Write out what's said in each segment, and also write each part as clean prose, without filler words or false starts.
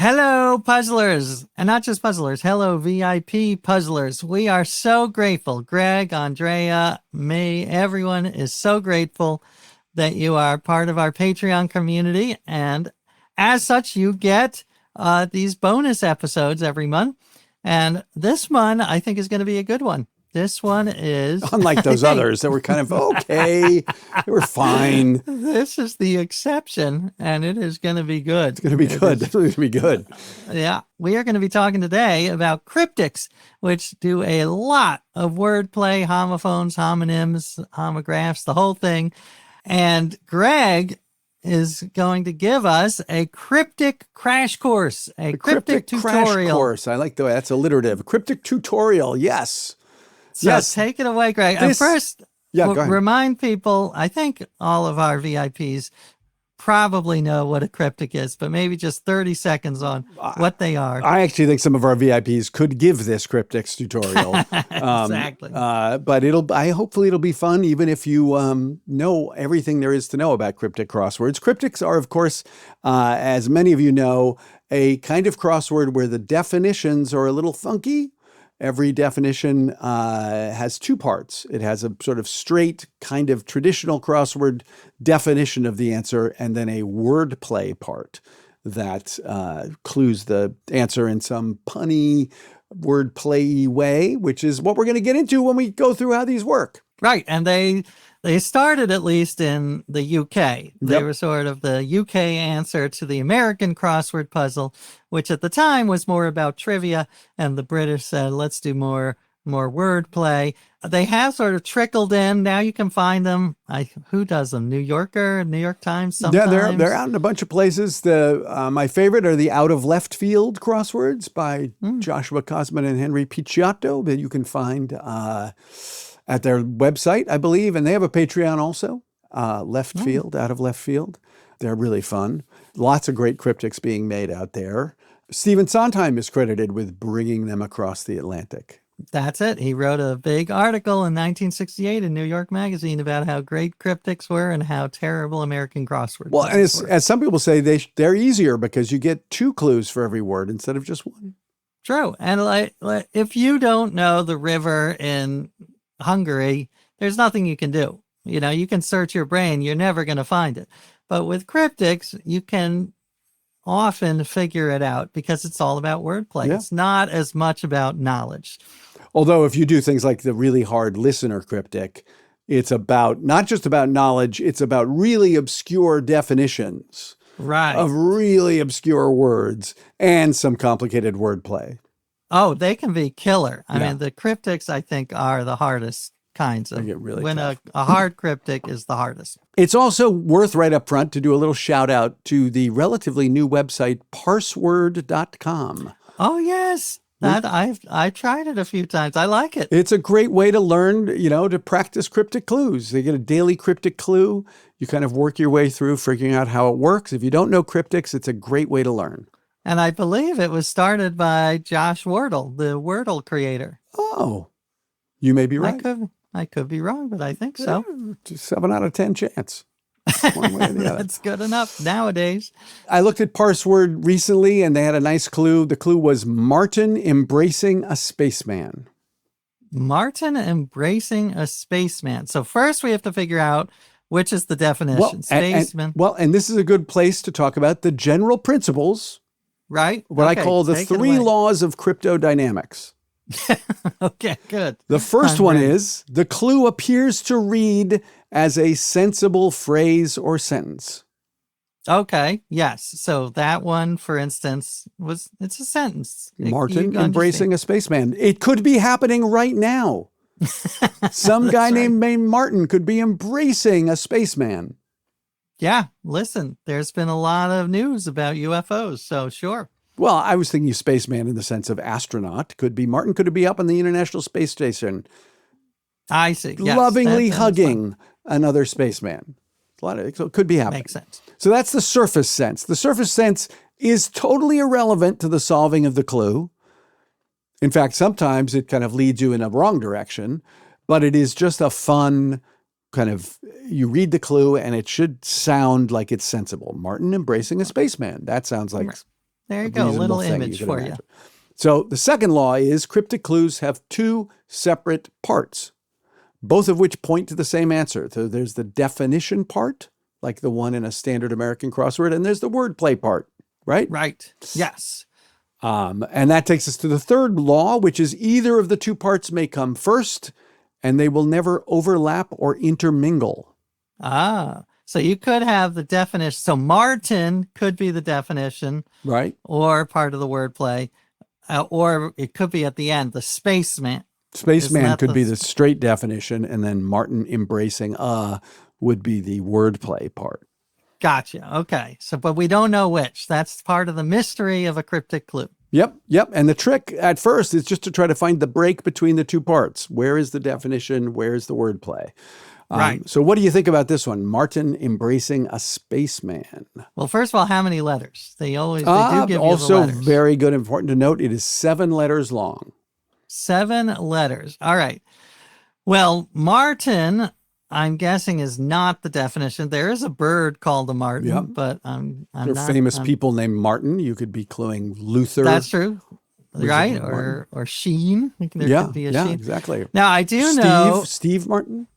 Hello, puzzlers, and not just puzzlers. Hello, VIP puzzlers. We are so grateful. Greg, Andrea, me, everyone is so grateful that you are part of our Patreon community. And as such, you get these bonus episodes every month. And this one, I think, is going to be a good one. This one is... Unlike those others that were kind of okay. They were fine. This is the exception, and it is going to be good. It's going to be good. Definitely going to be good. Yeah. We are going to be talking today about cryptics, which do a lot of wordplay, homophones, homonyms, homographs, the whole thing. And Greg is going to give us a cryptic crash course, a cryptic tutorial. Crash course. I like the way that's alliterative. Cryptic tutorial. Yes. So take it away, Greg. First, go ahead. Remind people, I think all of our VIPs probably know what a cryptic is, but maybe just 30 seconds on what they are. I actually think some of our VIPs could give this cryptics tutorial. Exactly. But hopefully it'll be fun, even if you know everything there is to know about cryptic crosswords. Cryptics are, of course, as many of you know, a kind of crossword where the definitions are a little funky. Every definition has two parts. It has a sort of straight kind of traditional crossword definition of the answer, and then a wordplay part that clues the answer in some punny, wordplay way, which is what we're going to get into when we go through how these work. Right. And they started at least in the UK. They were sort of the UK answer to the American crossword puzzle, which at the time was more about trivia. And the British said, let's do more wordplay. They have sort of trickled in. Now you can find them. Who does them? New Yorker, New York Times, sometimes? Yeah, they're out in a bunch of places. My favorite are the out of left field crosswords by Joshua Cosman and Henry Picciotto that you can find at their website, I believe. And they have a Patreon also, Left Field, Out of Left Field. They're really fun. Lots of great cryptics being made out there. Stephen Sondheim is credited with bringing them across the Atlantic. That's it. He wrote a big article in 1968 in New York Magazine about how great cryptics were and how terrible American crosswords were. Well, as some people say, they're easier because you get two clues for every word instead of just one. True. And like if you don't know the river in Hungary, there's nothing you can do. You know, you can search your brain, you're never going to find it. But with cryptics, you can often figure it out because it's all about wordplay. Yeah. It's not as much about knowledge. Although if you do things like the really hard listener cryptic, it's about not just about knowledge, it's about really obscure definitions of really obscure words and some complicated wordplay. Oh, they can be killer. I mean, the cryptics, I think, are the hardest kinds of. Really when a hard cryptic is the hardest. It's also worth right up front to do a little shout out to the relatively new website, parseword.com. Oh, yes. That I've tried it a few times. I like it. It's a great way to learn, to practice cryptic clues. They get a daily cryptic clue. You kind of work your way through figuring out how it works. If you don't know cryptics, it's a great way to learn. And I believe it was started by Josh Wordle, the Wordle creator. Oh, you may be right. I could be wrong, but I think so. 7 out of 10 chance. One way or the other. That's good enough nowadays. I looked at Parseword recently, and they had a nice clue. The clue was Martin embracing a spaceman. Martin embracing a spaceman. So first we have to figure out which is the definition. Spaceman. And this is a good place to talk about the general principles. Right. What I call the 3 laws of cryptodynamics. Okay, good. The first one is the clue appears to read as a sensible phrase or sentence. Okay, yes. So that one, for instance, it's a sentence. Martin embracing a spaceman. It could be happening right now. Some guy named Martin could be embracing a spaceman. Yeah, listen, there's been a lot of news about UFOs, so sure. Well, I was thinking spaceman in the sense of astronaut. Martin could be up on the International Space Station. I see. Yes, lovingly hugging another spaceman. So it could be happening. Makes sense. So that's the surface sense. The surface sense is totally irrelevant to the solving of the clue. In fact, sometimes it kind of leads you in a wrong direction, but it is just a fun kind of, you read the clue and it should sound like it's sensible. Martin embracing a spaceman. That sounds like There a you go. A reasonable little thing image could for imagine. So the second law is cryptic clues have two separate parts, both of which point to the same answer. So there's the definition part, like the one in a standard American crossword, and there's the wordplay part, right? Right. Yes. And that takes us to the third law, which is either of the two parts may come first, and they will never overlap or intermingle. Ah, so you could have the definition. So Martin could be the definition, Right? or part of the wordplay, or it could be at the end, the spaceman. Spaceman could be the straight definition, and then Martin embracing would be the wordplay part. Gotcha. Okay. So, but we don't know which. That's part of the mystery of a cryptic clue. Yep. And the trick at first is just to try to find the break between the two parts. Where is the definition? Where is the wordplay? Right. So what do you think about this one? Martin embracing a spaceman. Well, first of all, how many letters? They do give you the also letters. very good, important to note. It is 7 letters long. 7 letters. All right. Well, Martin, I'm guessing, is not the definition. There is a bird called a martin, Yep. but I'm There are not. famous people named Martin. You could be cluing Luther. That's true. Right? Martin. Or Sheen. There could be a Sheen. Exactly. Now, I do know. Steve Martin?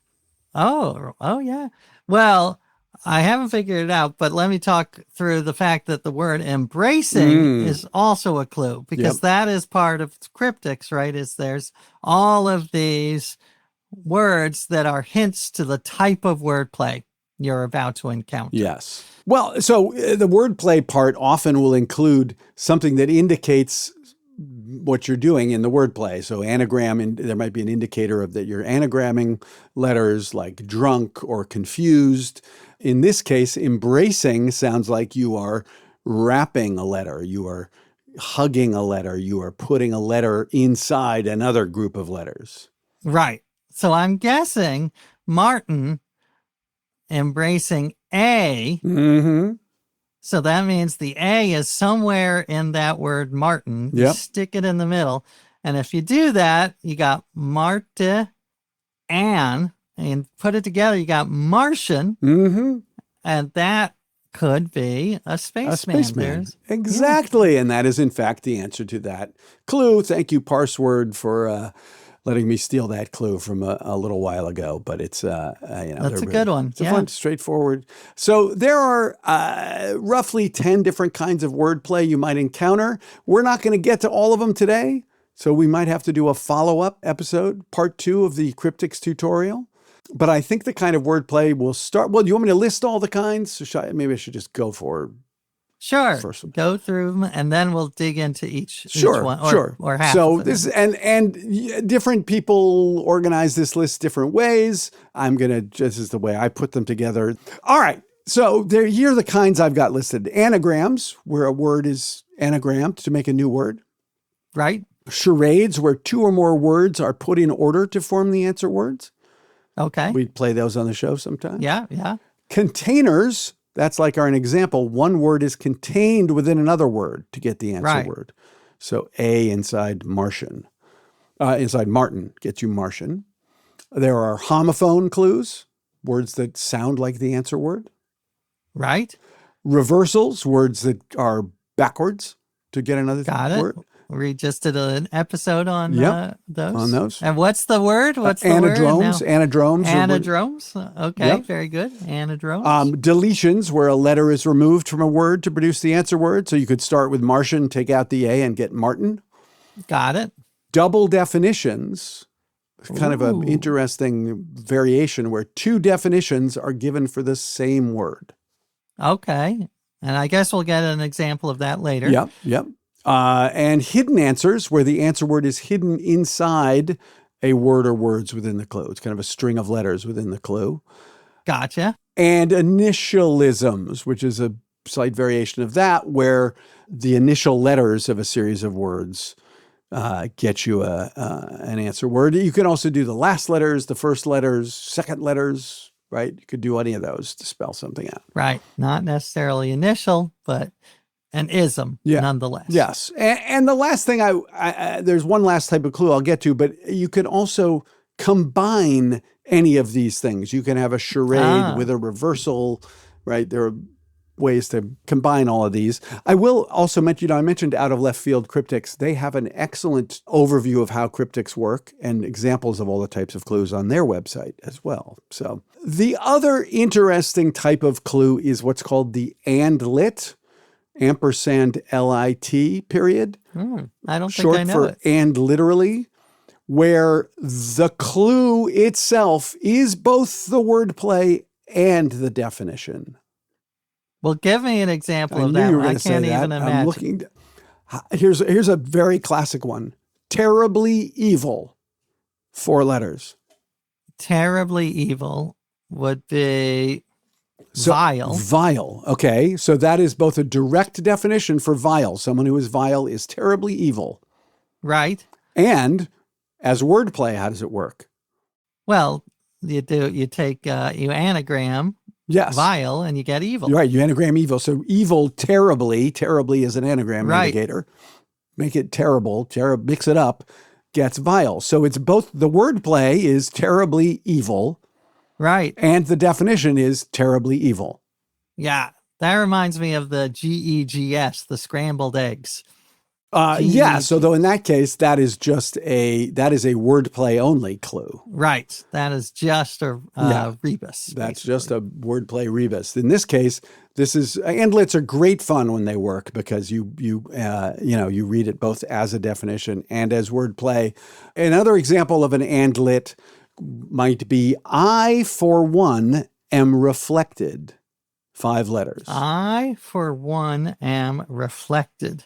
Oh, yeah. Well, I haven't figured it out, but let me talk through the fact that the word embracing is also a clue, because that is part of cryptics, right? There's all of these words that are hints to the type of wordplay you're about to encounter. Yes. Well, so the wordplay part often will include something that indicates what you're doing in the wordplay. So anagram, and there might be an indicator of that you're anagramming letters like drunk or confused. In this case, embracing sounds like you are wrapping a letter, you are hugging a letter, you are putting a letter inside another group of letters. Right. So I'm guessing Martin embracing A. Mm-hmm. So that means the A is somewhere in that word Martin. You stick it in the middle. And if you do that, you got Marte and put it together, you got Martian. Mm-hmm. And that could be a spaceman. Exactly. And that is, in fact, the answer to that clue. Thank you, Parseword, for letting me steal that clue from a little while ago, but it's that's a good one. It's a fun, straightforward. So there are roughly 10 different kinds of wordplay you might encounter. We're not going to get to all of them today, so we might have to do a follow-up episode, part 2 of the Cryptics tutorial. But I think the kind of wordplay will start. Well, do you want me to list all the kinds? Maybe I should just go for. Sure. First one. Go through them, and then we'll dig into each one. Or half. So of this and different people organize this list different ways. This is the way I put them together. All right. So here are the kinds I've got listed. Anagrams, where a word is anagrammed to make a new word. Right. Charades, where 2 or more words are put in order to form the answer words. Okay. We'd play those on the show sometime. Yeah. Containers, that's like an example. One word is contained within another word to get the answer word. So A inside Martian. Inside Martin gets you Martian. There are homophone clues, words that sound like the answer word. Right. Reversals, words that are backwards to get another word. We just did an episode on those. And what's the word? What's the anadromes, word? Anadromes. Anadromes. Okay, very good. Anadromes. Deletions, where a letter is removed from a word to produce the answer word. So you could start with Martian, take out the A, and get Martin. Got it. Double definitions, kind of an interesting variation where 2 definitions are given for the same word. Okay. And I guess we'll get an example of that later. Yep. And hidden answers, where the answer word is hidden inside a word or words within the clue. It's kind of a string of letters within the clue. Gotcha. And initialisms, which is a slight variation of that, where the initial letters of a series of words get you an answer word. You can also do the last letters, the first letters, second letters, right? You could do any of those to spell something out. Right. Not necessarily initial, but an ism nonetheless. Yes. And the last thing there's one last type of clue I'll get to, but you can also combine any of these things. You can have a charade with a reversal, right? There are ways to combine all of these. I will also mention, I mentioned out of left field cryptics. They have an excellent overview of how cryptics work and examples of all the types of clues on their website as well. So the other interesting type of clue is what's called the and lit, ampersand LIT period. I don't Short think I know for it. and literally, where the clue itself is both the wordplay and the definition. Well, give me an example I of knew that you were one. I going to say can't that. even imagine. I'm looking. Here's a very classic one. Terribly evil. 4 letters. Terribly evil would be vile. Vile. Okay. So that is both a direct definition for vile. Someone who is vile is terribly evil. Right. And as wordplay, how does it work? Well, you take, you anagram Yes. vile and you get evil. You're right. You anagram evil. So evil, terribly is an anagram Right. indicator. Make it terrible, mix it up, gets vile. So it's both the wordplay is terribly evil. Right. And the definition is terribly evil. Yeah. That reminds me of the GEGS, the scrambled eggs. Yeah. So though in that case, that is a wordplay only clue. Right. That is just a rebus. That's just a wordplay rebus. In this case, andlets are great fun when they work because you read it both as a definition and as wordplay. Another example of an andlet might be I, for one, am reflected. 5 letters. I, for one, am reflected.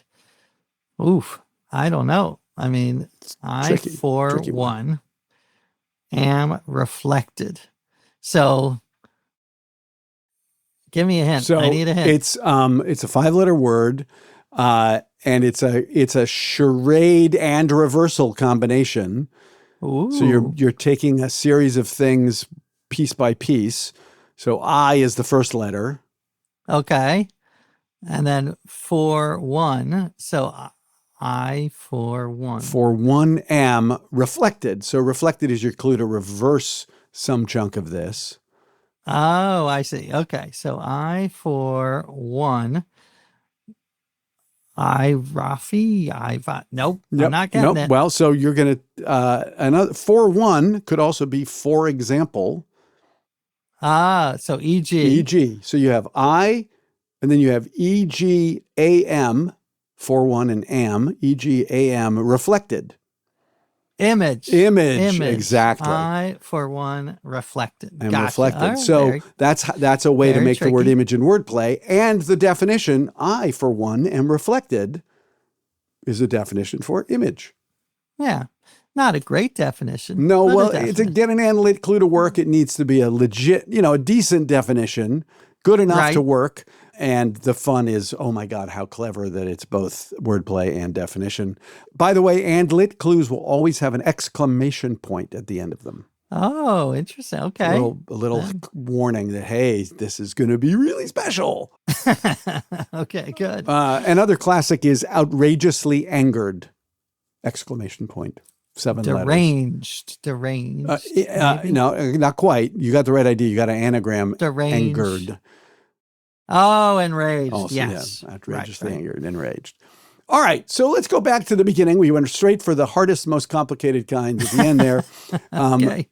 Oof, I don't know. I mean, Tricky for one, am reflected. So give me a hint. So I need a hint. It's a 5-letter word, and it's a charade and reversal combination. Ooh. So you're taking a series of things piece by piece. So I is the first letter. Okay. And then for one. So I, for one. For one, am reflected. So reflected is your clue to reverse some chunk of this. Oh, I see. Okay. So I, for one. Nope. I'm not getting it. Well, so you're going to, another for one could also be for example. So e.g. E.g. So you have I, and then you have E.g. A.M. for one and am, E.g. A.M. reflected. Image, exactly. I, for one, reflected. And gotcha. reflected. Right, so that's a way to make tricky. the word image in wordplay. And the definition, I, for one, am reflected, is a definition for image. Yeah. Not a great definition. No, well, to get an analytic clue to work, it needs to be a legit, a decent definition, good enough to work. And the fun is, oh my God, how clever that it's both wordplay and definition. By the way, and lit clues will always have an exclamation point at the end of them. Oh, interesting. Okay. A little warning that, hey, this is going to be really special. Okay, good. Another classic is outrageously angered! Exclamation point. 7 letters. Deranged. No, not quite. You got the right idea. You got an anagram. Deranged. Angered. Oh, enraged. Also, yes. Yeah, outrageously angered, enraged. All right, so let's go back to the beginning. We went straight for the hardest, most complicated kind at the end there. Okay.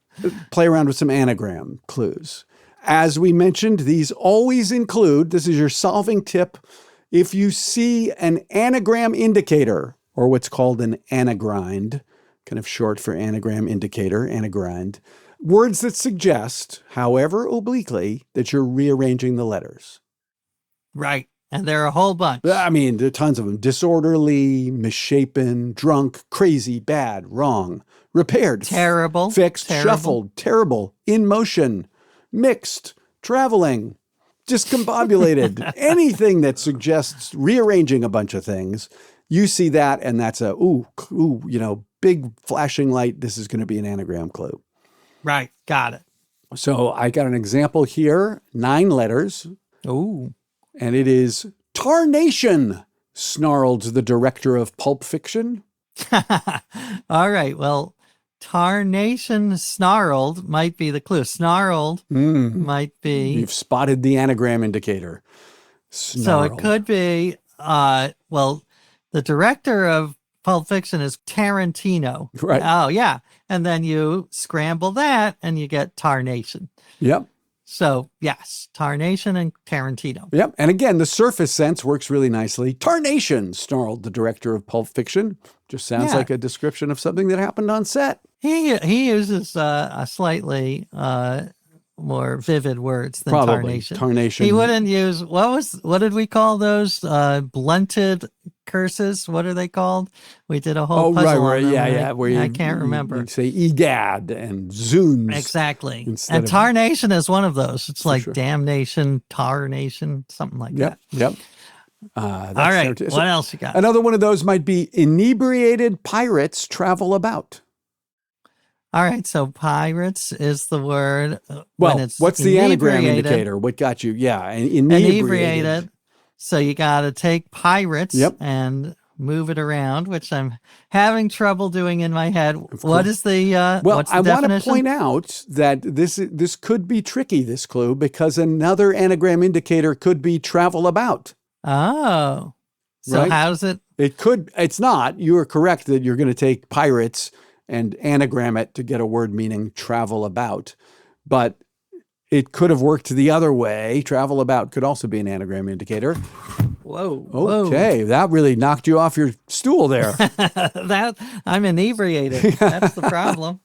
Play around with some anagram clues. As we mentioned, these always include, this is your solving tip, if you see an anagram indicator, or what's called an anagrind, kind of short for anagram indicator, anagrind, words that suggest, however obliquely, that you're rearranging the letters. Right. And there are a whole bunch. I mean, there are tons of them. Disorderly, misshapen, drunk, crazy, bad, wrong, repaired, terrible, fixed, shuffled, terrible, in motion, mixed, traveling, discombobulated, anything that suggests rearranging a bunch of things. You see that, and that's a, big flashing light. This is going to be an anagram clue. Right. Got it. So I got an example here, 9 letters. Ooh. And it is Tarnation, snarled the director of Pulp Fiction. All right. Well, Tarnation snarled might be the clue. Snarled might be. You've spotted the anagram indicator. So it could be, well, the director of Pulp Fiction is Tarantino. Right. Oh, yeah. And then you scramble that and you get Tarnation. Yep. So, yes, Tarnation and Tarantino. Yep. And again, the surface sense works really nicely. Tarnation, snarled the director of Pulp Fiction. Just sounds like a description of something that happened on set. He uses a slightly more vivid words than Probably. Tarnation. Tarnation. He wouldn't use, what did we call those? Blunted curses? What are they called? We did a whole puzzle on them. Yeah. Where I can't remember. You say egad and zoons. Exactly. And Tarnation is one of those. It's like damnation, Tarnation, something like that. Yep. All right. What else you got? Another one of those might be inebriated pirates travel about. All right, so pirates is the word. Well, what's the anagram indicator? What got you? Yeah, inebriated. So you got to take pirates and move it around, which I'm having trouble doing in my head. What is the what's the definition? Want to point out that this could be tricky, this clue, because another anagram indicator could be travel about. Oh, so how's it? It could. It's not. You are correct that you're going to take pirates and anagram it to get a word meaning travel about. But it could have worked the other way. Travel about could also be an anagram indicator. Whoa. Okay, that really knocked you off your stool there. That I'm inebriated. That's the problem.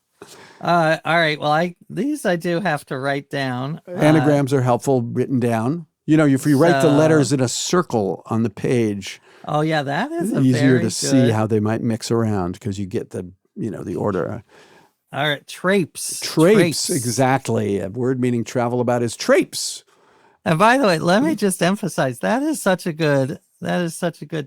All right. Well, these I do have to write down. Anagrams are helpful written down. You know, if you write the letters in a circle on the page. Oh, yeah, that is easier to see how they might mix around because you get the order. All right, trapes, exactly. A word meaning travel about is trapes. And by the way, let me just emphasize that is such a good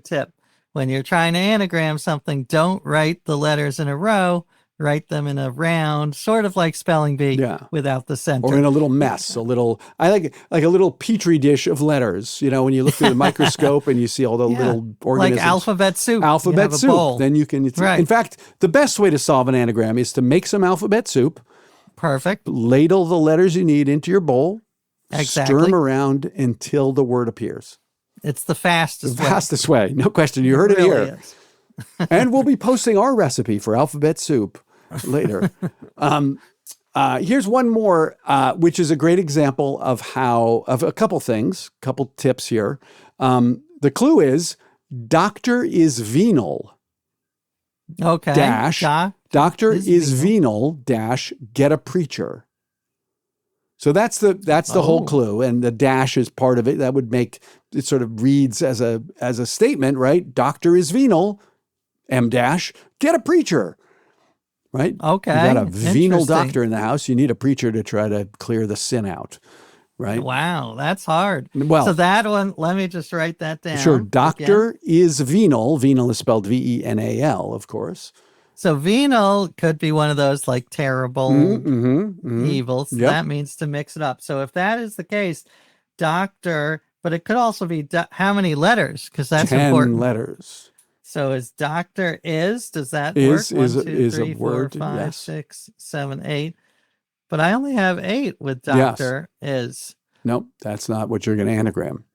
tip. When you're trying to anagram something, don't write the letters in a row. Write them in a round, sort of like spelling bee, without the center. Or in a little mess, I like a little petri dish of letters. You know, when you look through the microscope and you see all the little organisms. Like alphabet soup. Alphabet soup. Bowl. Then you can, in fact, the best way to solve an anagram is to make some alphabet soup. Perfect. Ladle the letters you need into your bowl. Exactly. Stir them around until the word appears. It's the fastest way. Fastest way. No question. You heard it really here. And we'll be posting our recipe for alphabet soup later. Here's one more, which is a great example of a couple things, couple tips here. The clue is doctor is venal. Okay. Dash. Doctor is venal dash get a preacher. So that's the whole clue, and the dash is part of it. That would make it sort of reads as a statement, right? Doctor is venal, M dash, get a preacher, right? Okay. You got a venal doctor in the house. You need a preacher to try to clear the sin out, right? Wow, that's hard. Well, so that one, let me just write that down. Sure. Doctor is venal. Venal is spelled venal, of course. So venal could be one of those like terrible evils. Yep. That means to mix it up. So if that is the case, doctor, but it could also be how many letters? Because that's 10 important. letters. So is doctor does that work? 1, 2, 3, 4, 5, 6, 7, 8. But I only have 8 with doctor is. Nope, that's not what you're going to anagram.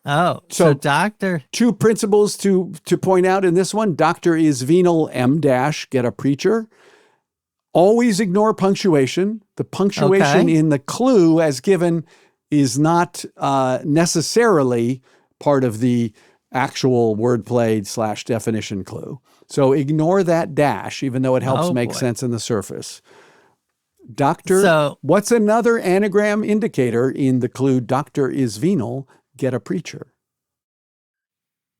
Oh, so doctor. 2 principles to point out in this one. Doctor is venal, M dash, get a preacher. Always ignore punctuation. The punctuation in the clue as given is not necessarily part of the actual wordplay / definition clue. So ignore that dash, even though it helps make sense in the surface. Doctor, what's another anagram indicator in the clue doctor is venal, get a preacher?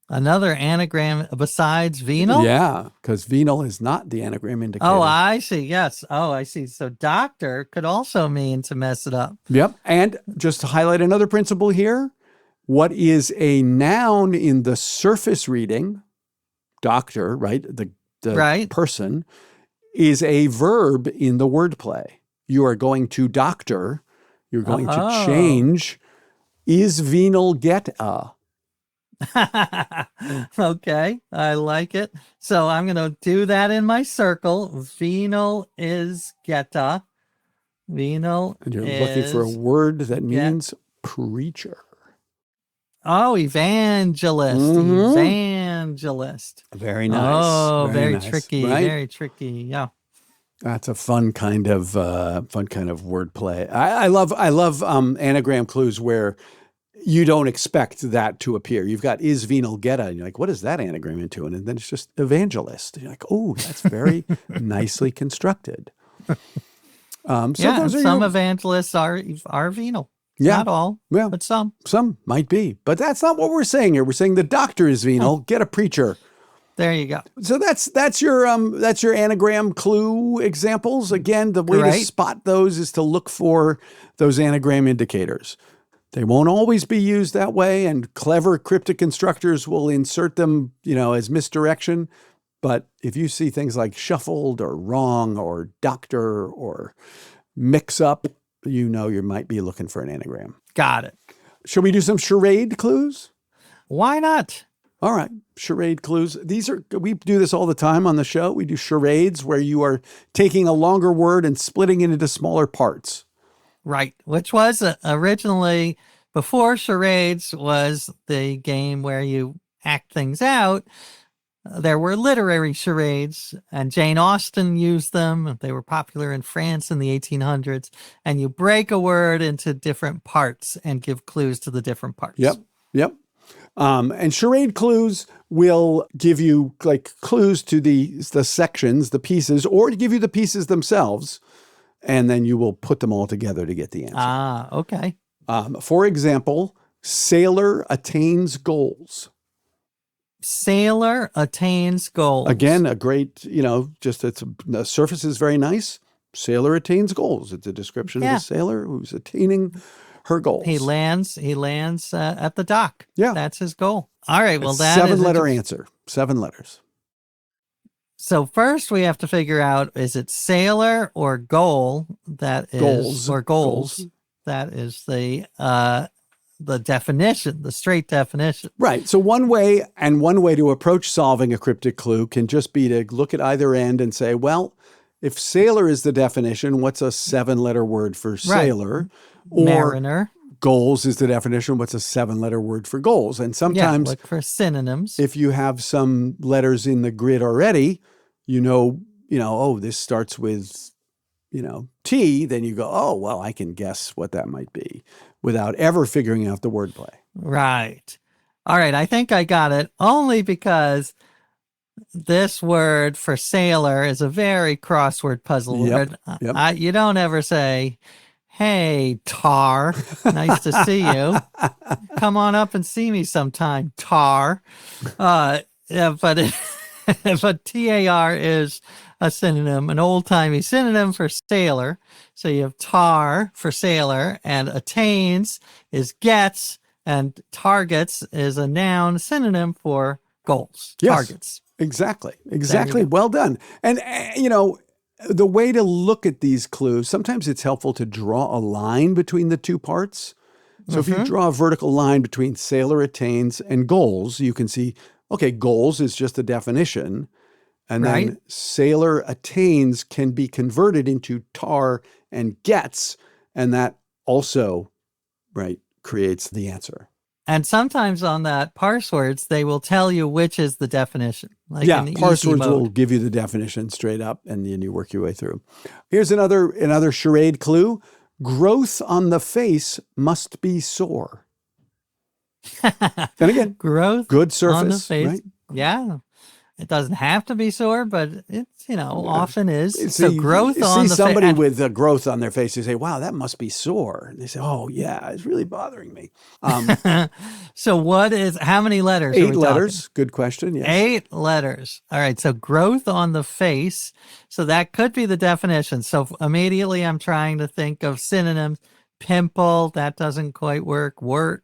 Another anagram besides venal? Yeah, because venal is not the anagram indicator. Oh, I see. Yes. Oh, I see. So doctor could also mean to mess it up. Yep. And just to highlight another principle here, what is a noun in the surface reading, doctor, right? The person, is a verb in the wordplay. You are going to doctor, you're going to change, is venal get a. Okay, I like it. So I'm going to do that in my circle. Venal is geta. Venal and you're looking for a word that means preacher. Oh, evangelist. Evangelist. Very nice. Oh, very nice, tricky. right? Very tricky. Yeah. That's a fun kind of wordplay. I love anagram clues where you don't expect that to appear. You've got is venal geta, and you're like, what is that anagram into? And then it's just evangelist. And you're like, oh, that's very nicely constructed. So Yeah, those are some evangelists are venal. Yeah. Not all, Well, but some. Some might be, but that's not what we're saying here. We're saying the doctor is venal. Get a preacher. There you go. So that's your anagram clue examples. Again, the way to spot those is to look for those anagram indicators. They won't always be used that way, and clever cryptic constructors will insert them, as misdirection. But if you see things like shuffled or wrong or doctor or mix up, you might be looking for an anagram. Got it. Shall we do some charade clues? Why not? All right, charade clues. We do this all the time on the show. We do charades where you are taking a longer word and splitting it into smaller parts. Right, which was originally, before charades was the game where you act things out. There were literary charades, and Jane Austen used them. They were popular in France in the 1800s. And you break a word into different parts and give clues to the different parts. Yep. And charade clues will give you clues to the sections, the pieces, or to give you the pieces themselves. And then you will put them all together to get the answer. Ah, okay. For example, sailor attains goals. Sailor attains goals. Again, a great, the surface is very nice. Sailor attains goals. It's a description of a sailor who's attaining her goals. He lands at the dock. Yeah. That's his goal. All right. Well, that 7-letter answer. 7 letters. So first we have to figure out, is it sailor or goal? That is, or goals. That is the definition, the straight definition. Right. So one way to approach solving a cryptic clue can just be to look at either end and say, well, if sailor is the definition, what's a 7-letter word for sailor? Right. Or mariner. Goals is the definition. What's a 7-letter word for goals? And sometimes look for synonyms. If you have some letters in the grid already, oh, this starts with, T, then you go, oh, well, I can guess what that might be without ever figuring out the wordplay. Right. All right. I think I got it, only because this word for sailor is a very crossword puzzle word. Yep. You don't ever say, hey, Tar, nice to see you. Come on up and see me sometime, Tar. But TAR is a synonym, an old-timey synonym for sailor. So you have tar for sailor, and attains is gets, and targets is a noun synonym for goals. Yes, targets. Exactly. Well done. And, the way to look at these clues, sometimes it's helpful to draw a line between the two parts. So if you draw a vertical line between sailor attains and goals, you can see, okay, goals is just a definition. And then sailor attains can be converted into tar and gets. And that also, creates the answer. And sometimes on that parse words, they will tell you which is the definition. Parse words will give you the definition straight up, and then you work your way through. Here's another charade clue. Growth on the face must be sore. Then again, growth good surface on the face. Right? Yeah. It doesn't have to be sore, but it's, often is. So growth you on see the face. somebody with a growth on their face, you say, wow, that must be sore. And they say, oh, yeah, it's really bothering me. So how many letters? 8 letters. Good question. Yes. 8 letters. All right. So growth on the face. So that could be the definition. So immediately I'm trying to think of synonyms. Pimple, that doesn't quite work. Wart,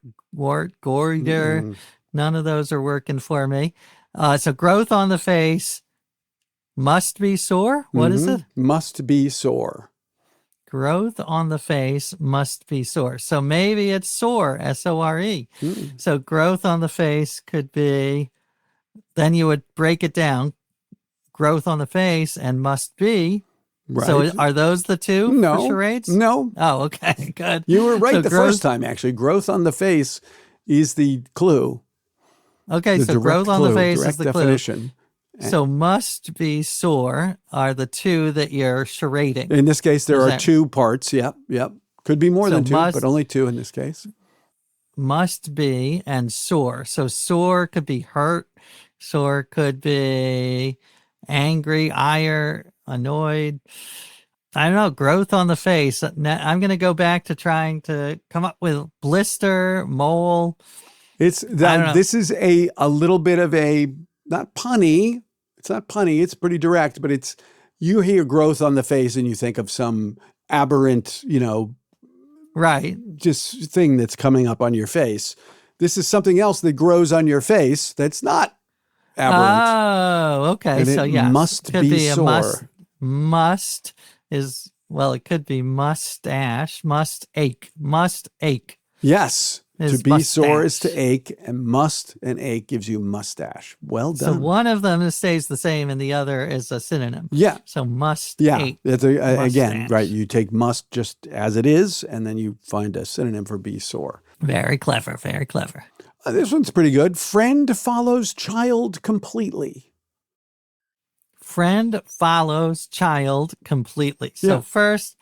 goiter. None of those are working for me. So growth on the face must be sore. What is it? Must be sore. Growth on the face must be sore. So maybe it's sore, S-O-R-E. So growth on the face could be, then you would break it down. Growth on the face and must be. Right. So are those the two for charades? No. Oh, okay, good. You were right the first time, actually. Growth on the face, is the clue. Okay, The so direct growth on the clue, face is direct the definition. clue. So must be sore are the two that you're charading. In this case, there Is are that- two parts. Yep. Could be more So than two, must- but only two in this case. Must be and sore. So sore could be hurt. Sore could be angry, ire, annoyed. I don't know. Growth on the face. I'm going to go back to trying to come up with blister, mole. It's I don't know. this is a little bit of a not punny. It's not punny. It's pretty direct, but it's you hear growth on the face and you think of some aberrant, Right. just thing that's coming up on your face. This is something else that grows on your face that's not aberrant. Oh, okay. And So it yes, must could be a sore. must is well. It could be mustache. Must ache. Must ache. Yes. Is To be sore is mustache. to ache, and must and ache gives you mustache. Well So done. one of them stays the same, and the other is a synonym. Yeah. So must Yeah. ache. That's again, Mustache. right. You take must just as it is, and then you find a synonym for be sore. Very clever. Very clever. This one's pretty good. Friend follows child completely. Friend follows child completely. So Yeah. first,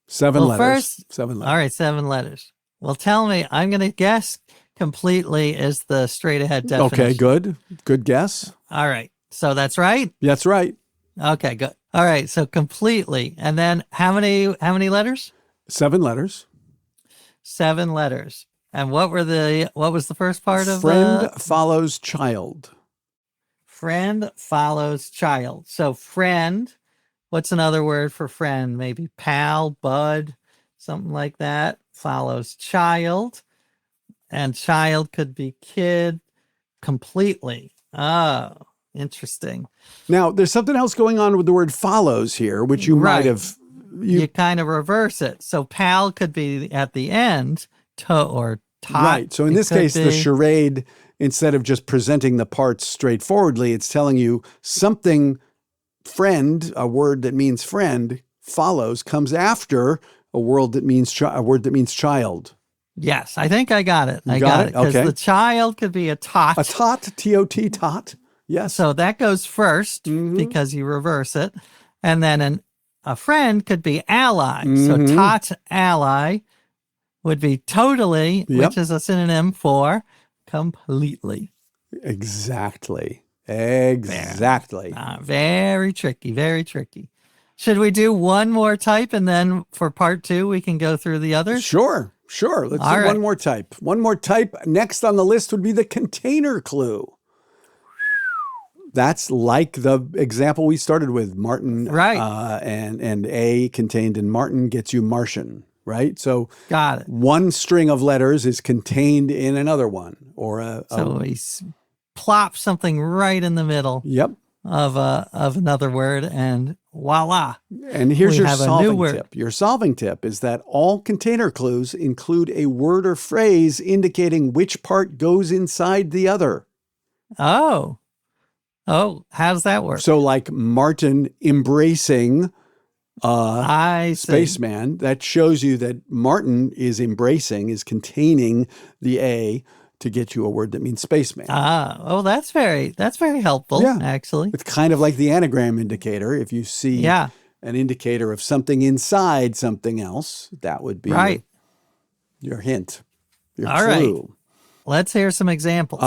7 Well, letters. first- 7 letters. all right, 7 letters. Well, tell me, I'm going to guess completely is the straight ahead definition. Okay, good. Good guess. All right. So that's right. That's right. Okay, good. All right. So completely. And then how many letters? 7 letters. 7 letters. And what was the first part of Friend follows child. friend follows child. So friend, what's another word for friend? Maybe pal, bud, something like that. Follows child. And child could be kid completely. Oh, interesting. Now, there's something else going on with the word follows here, which you might Right. have. You kind of reverse it. So pal could be at the end, or tot. Right. So in It this could case, the be- charade, instead of just presenting the parts straightforwardly, it's telling you something friend, a word that means friend, follows, comes after a word that means child. Yes, I think I got it. You I got got it? it. Because Okay. the child could be a tot. A tot, T-O-T, tot. Yes. So that goes 1st Mhm. because you reverse it. And then a friend could be ally. Mhm. So tot ally would be totally, Yep. which is a synonym for completely. Exactly. Very tricky, very tricky. Should we do one more type and then for part 2 we can go through the others? Sure. Let's All do right. one more type. One more type. Next on the list would be the container clue. That's like the example we started with, Martin. Right. And A contained in Martin gets you Martian, right? So Got it. one string of letters is contained in another one, or So we plop something right in the middle Yep. of another word, and voila. And here's We your have a new solving word. tip. Your solving tip is that all container clues include a word or phrase indicating which part goes inside the other. Oh, how does that work? So like Martin embracing I see. spaceman, that shows you that Martin is containing the A to get you a word that means spaceman. That's very helpful. Yeah. Actually. It's kind of like the anagram indicator. If you see Yeah. an indicator of something inside something else, that would be Right. your hint, your All right. clue. Let's hear some examples.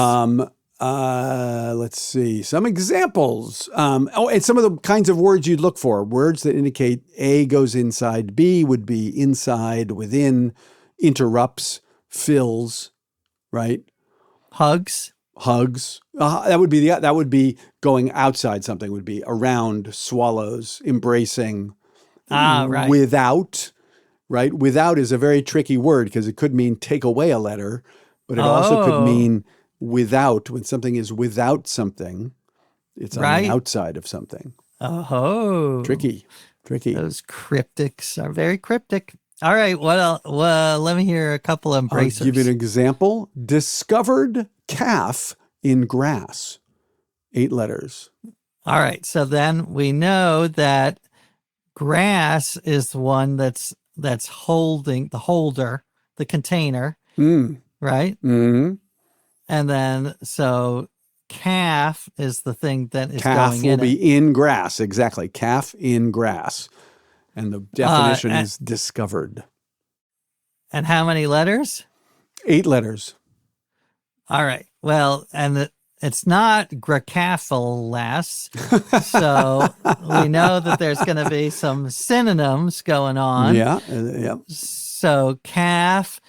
Let's see some examples. And some of the kinds of words you'd look for. Words that indicate A goes inside B would be inside, within, interrupts, fills, right? Hugs. That would be going outside something. Would be around, swallows, embracing. Right. Without, right? Without is a very tricky word because it could mean take away a letter, but it also could mean without. When something is without something, it's on Right. the outside of something. Oh. Tricky. Those cryptics are very cryptic. All right. What else? Well, let me hear a couple of I'll embracers. give you an example. Discovered calf in grass. 8 letters. All right. So then we know that grass is the one that's holding the holder, the container, right? Mm-hmm. And then, so calf is the thing that is Calf going will in be it. in grass. Exactly. Calf in grass. And the definition And, is discovered. and how many letters? 8 letters. All right. Well, and it's not gracaphilas. So we know that there's going to be some synonyms going on. Yeah. Yeah. So calf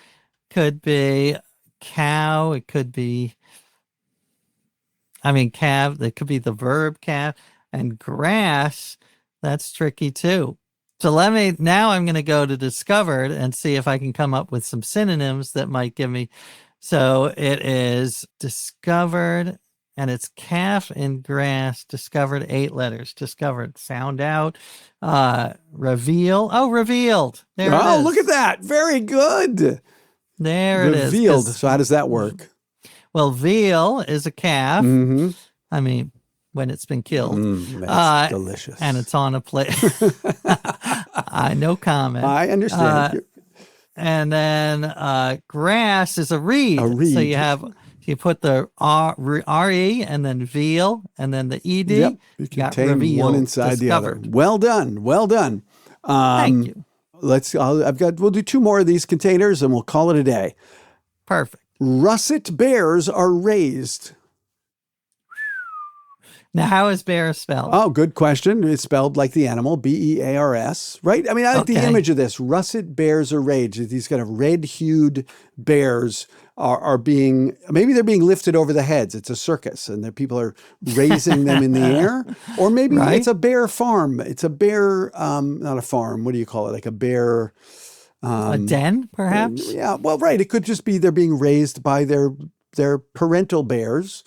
could be cow. It could be, calf. It could be the verb calf. And grass, that's tricky too. So now I'm going to go to discovered and see if I can come up with some synonyms that might give me. So it is discovered, and it's calf in grass, discovered, 8 letters, discovered, found out, reveal. Oh, revealed. There it is. Oh, look at that. Very good. There it is. Revealed. So how does that work? Well, veal is a calf. Mm-hmm. When it's been killed. That's delicious. And it's on a plate. No comment. I understand. And then grass is a reed. A reed. So you put the R-E and then veal and then the ED. Yep. You contain revealed, one inside discovered. the other. Well done. Well done. Thank you. We'll do 2 more of these containers and we'll call it a day. Perfect. Russet bears are raised. Now, how is bear spelled? Oh, good question. It's spelled like the animal, B-E-A-R-S, right? I like the image of this. Russet bears are raised. These kind of red-hued bears are being, maybe they're being lifted over the heads. It's a circus, and the people are raising them in the air. Or maybe it's a bear farm. It's a bear, not a farm. What do you call it? Like a bear... a den, perhaps? Yeah, well, right. It could just be they're being raised by their parental bears.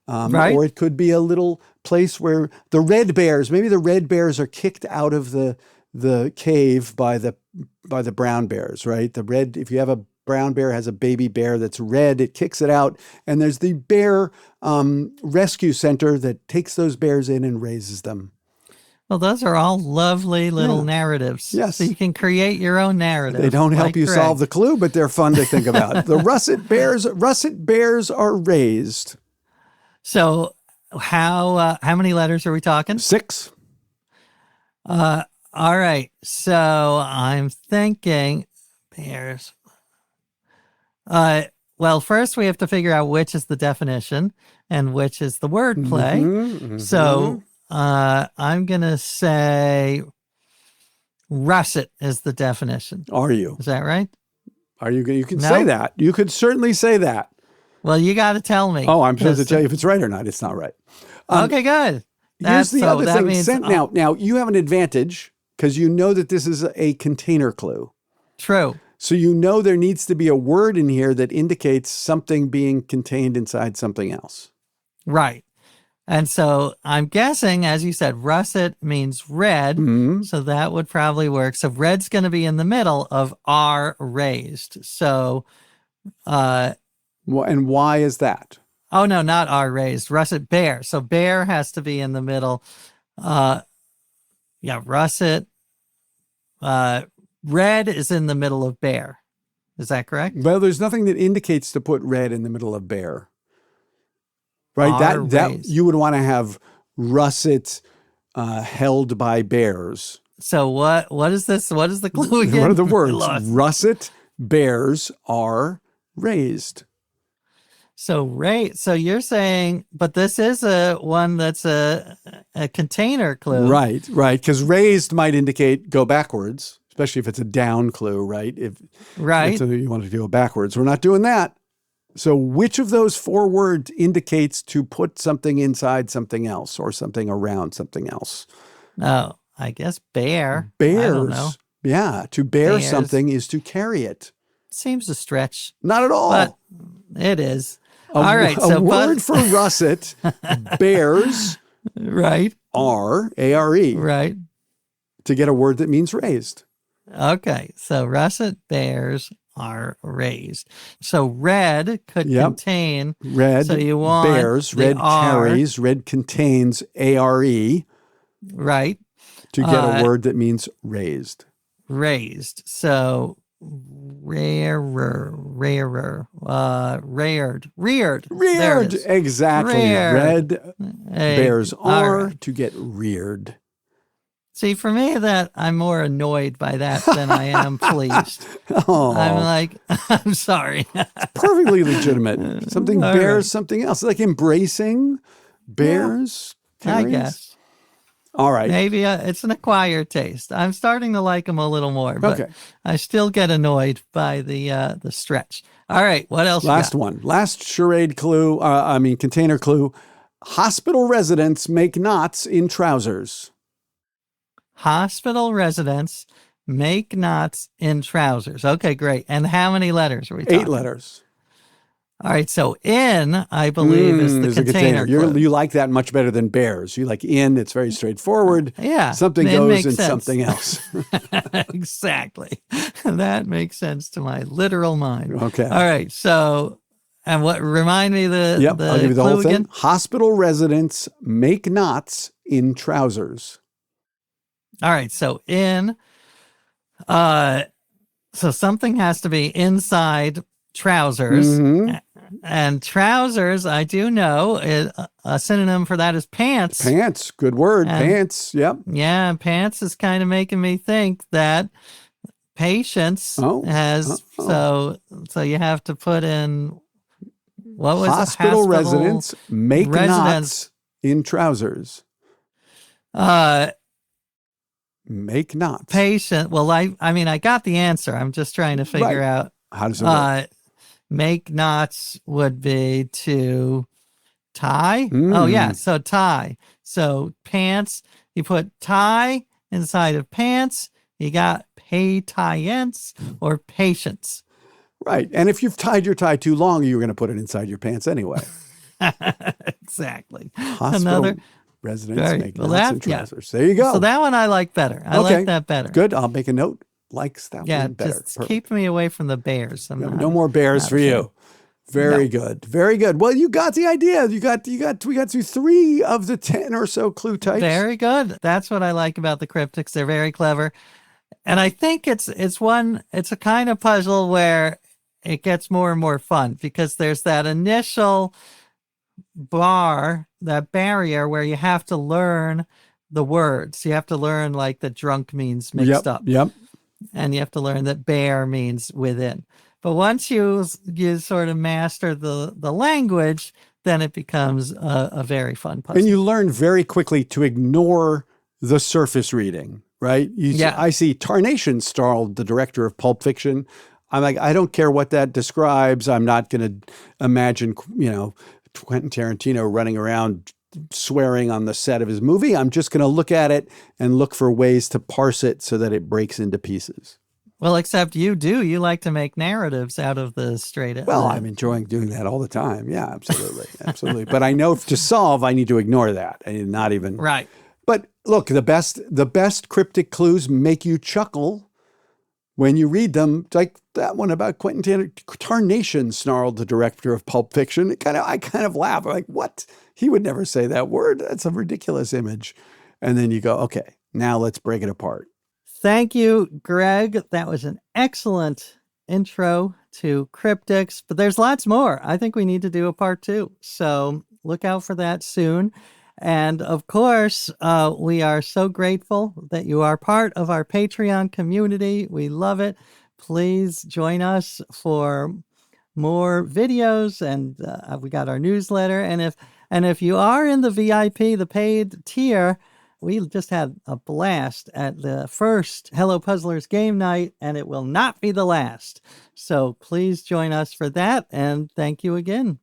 Or it could be a little place where the red bears, maybe the red bears are kicked out of the cave by the brown bears, right? If you have a brown bear has a baby bear that's red, it kicks it out. And there's the bear rescue center that takes those bears in and raises them. Well, those are all lovely little narratives. Yes. So you can create your own narrative. They don't help you solve the clue, but they're fun to think about. The russet bears are raised. So how many letters are we talking? 6. All right. So I'm thinking bears. Well, first we have to figure out which is the definition and which is the wordplay. Mm-hmm. So I'm going to say russet is the definition. Are you? Is that right? Are you? You can say that. You could certainly say that. Well, you got to tell me. Oh, I'm supposed to tell you if it's right or not. It's not right. Okay, good. Here's the other thing. Now, you have an advantage because you know that this is a container clue. True. So you know there needs to be a word in here that indicates something being contained inside something else. Right. And so I'm guessing, as you said, russet means red. Mm-hmm. So that would probably work. So red's going to be in the middle of are raised. So... and why is that? Oh, no, not are raised. Russet bear. So bear has to be in the middle. Russet. Red is in the middle of bear. Is that correct? Well, there's nothing that indicates to put red in the middle of bear. Right? That you would want to have russet held by bears. So what is this? What is the clue again? What are the words? Russet bears are raised. So you're saying, but this is one that's a container clue. Right. Because raised might indicate go backwards, especially if it's a down clue, right? So you want to go backwards. We're not doing that. So which of those 4 words indicates to put something inside something else or something around something else? Oh, I guess bear. Bears. I don't know. Yeah. To bear something is to carry it. Seems a stretch. Not at all. But it is. All right. A word for russet, bears, right, are, A-R-E, right, to get a word that means raised. Okay. So russet bears are raised. So red could contain. Red, so you want bears, red carries, red contains A-R-E. Right. To get a word that means raised. Raised. So reared. There it Reared. is. Exactly. Reared. Red Hey, bears all are right. to get reared. See, for me, that I'm more annoyed by that than I am pleased. I'm Oh, like, I'm sorry. perfectly legitimate. Something All bears right. something else. Like embracing Yeah, bears I carries. guess. All right. Maybe it's an acquired taste. I'm starting to like them a little more, but Okay. I still get annoyed by the stretch. All right, what else you Last got? one. Last charade clue. Container clue. Hospital residents make knots in trousers. Hospital residents make knots in trousers. Okay, great. And how many letters are we 8 talking? letters. All right, so in, I believe, is the Is a container. container clue. You like that much better than bears. You like in. It's very straightforward. Yeah, Something it goes makes in sense. something else. Exactly. That makes sense to my literal mind. Okay. All right, so, and what, remind me Yep. I'll give the you the whole clue thing. again? Hospital residents make knots in trousers. All right, so in, uh, so something has to be inside trousers. Mm-hmm. And trousers, I do know, a synonym for that is pants. Pants. Good word. And Pants. Yep. yeah, pants is kind of making me think that patience Oh. has, Oh. so you have to put in, what was it? Hospital Hospital residents make residents. knots in trousers. Uh, Make knots. patient. Well, I mean, I got the answer. I'm just trying to figure Right. out. How does it work? Make knots would be to tie. Oh yeah, so tie. So pants. You put tie inside of pants. You got patience or patience. Right. And if you've tied your tie too long, you're going to put it inside your pants anyway. Exactly. Hospital Another. residents Right. make Well, knots in that yeah. trousers. There you go. So that one I like better. I Okay. like that better. Good. I'll make a note. Likes that Yeah, one better. just Perfect. keep me away from the bears. No more bears not for a fan. you. Very good. Very good. Well, you got the idea. We got through 3 of the 10 or so clue types. Very good. That's what I like about the cryptics. They're very clever. And I think it's a kind of puzzle where it gets more and more fun because there's that initial that barrier where you have to learn the words. You have to learn like that drunk means mixed up. Yep. And you have to learn that bear means within. But once you sort of master the language, then it becomes a very fun puzzle. And you learn very quickly to ignore the surface reading, right? I see Tarnation starred the director of Pulp Fiction. I'm like, I don't care what that describes. I'm not going to imagine, Quentin Tarantino running around swearing on the set of his movie. I'm just going to look at it and look for ways to parse it so that it breaks into pieces. Well, except you like to make narratives out of the straight. Well, I'm enjoying doing that all the time. Yeah, absolutely. Absolutely. But I know to solve, I need to ignore that. I need not even. Right. But look, the best cryptic clues make you chuckle when you read them. Like that one about Quentin Tarnation, snarled the director of Pulp Fiction. I kind of laugh. I'm like, what? He would never say that word. That's a ridiculous image. And then you go, okay, now let's break it apart. Thank you, Greg. That was an excellent intro to cryptics, but there's lots more. I think we need to do a part 2. So look out for that soon. And of course, we are so grateful that you are part of our Patreon community. We love it. Please join us for more videos, and we got our newsletter. And if you are in the VIP, the paid tier, we just had a blast at the first Hello Puzzlers game night, and it will not be the last. So please join us for that, and thank you again.